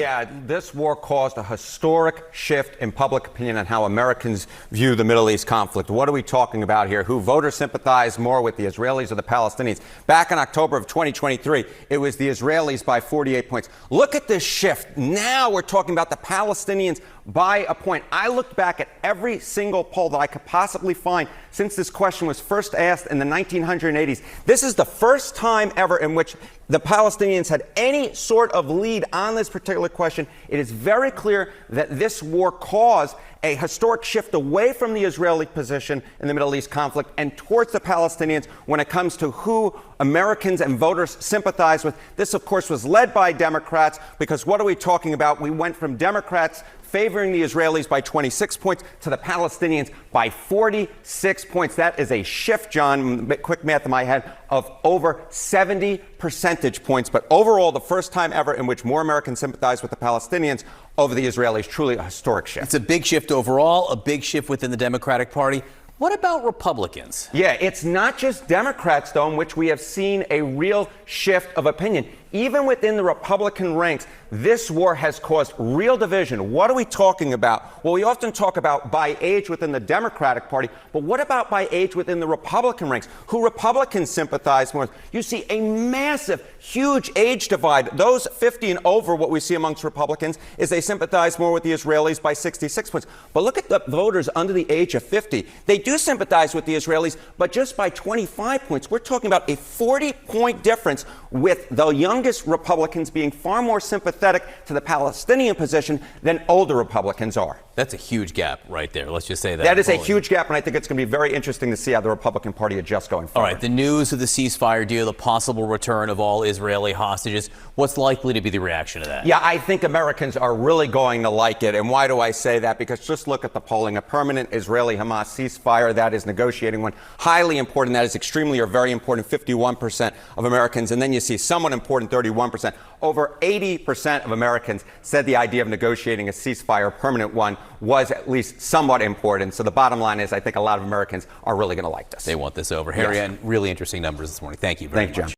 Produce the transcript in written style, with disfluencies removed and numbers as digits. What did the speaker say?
Yeah, this war caused a historic shift in public opinion on how Americans view the Middle East conflict. What are we talking about here? Who voters sympathize more with, the Israelis or the Palestinians? Back in October of 2023, it was the Israelis by 48 points. Look at this shift. Now we're talking about the Palestinians by a point. I looked back at every single poll that I could possibly find since this question was first asked in the 1980s. This is the first time ever in which the Palestinians had any sort of lead on this particular question. It is very clear that this war caused a historic shift away from the Israeli position in the Middle East conflict and towards the Palestinians when it comes to who Americans and voters sympathize with. This, of course, was led by Democrats, because what are we talking about? We went from Democrats favoring the Israelis by 26 points to the Palestinians by 46 points. That is a shift, John, quick math in my head, of over 70 percentage points. But overall, the first time ever in which more Americans sympathize with the Palestinians over the Israelis. Truly a historic shift. It's a big shift overall, a big shift within the Democratic Party. What about Republicans? Yeah, it's not just Democrats, though, in which we have seen a real shift of opinion. Even within the Republican ranks, this war has caused real division. What are we talking about? Well, we often talk about by age within the Democratic Party, but what about by age within the Republican ranks? Who Republicans sympathize more with? You see a massive, huge age divide. Those 50 and over, what we see amongst Republicans is they sympathize more with the Israelis by 66 points. But look at the voters under the age of 50. They do sympathize with the Israelis, but just by 25 points. We're talking about a 40-point difference, with the youngest Republicans being far more sympathetic to the Palestinian position than older Republicans are. That's a huge gap right there. Let's just say that. That is a huge gap, and I think it's going to be very interesting to see how the Republican Party adjusts going forward. All right, the news of the ceasefire deal, the possible return of all Israeli hostages, what's likely to be the reaction to that? Yeah, I think Americans are really going to like it. And why do I say that? Because just look at the polling. A permanent Israeli-Hamas ceasefire, that is negotiating one. Highly important. That is extremely or very important, 51% of Americans. And then you see somewhat important, 31%. Over 80% of Americans said the idea of negotiating a ceasefire, a permanent one, was at least somewhat important. So the bottom line is I think a lot of Americans are really going to like this. They want this over. Harry, and really interesting numbers this morning. Thank you very much.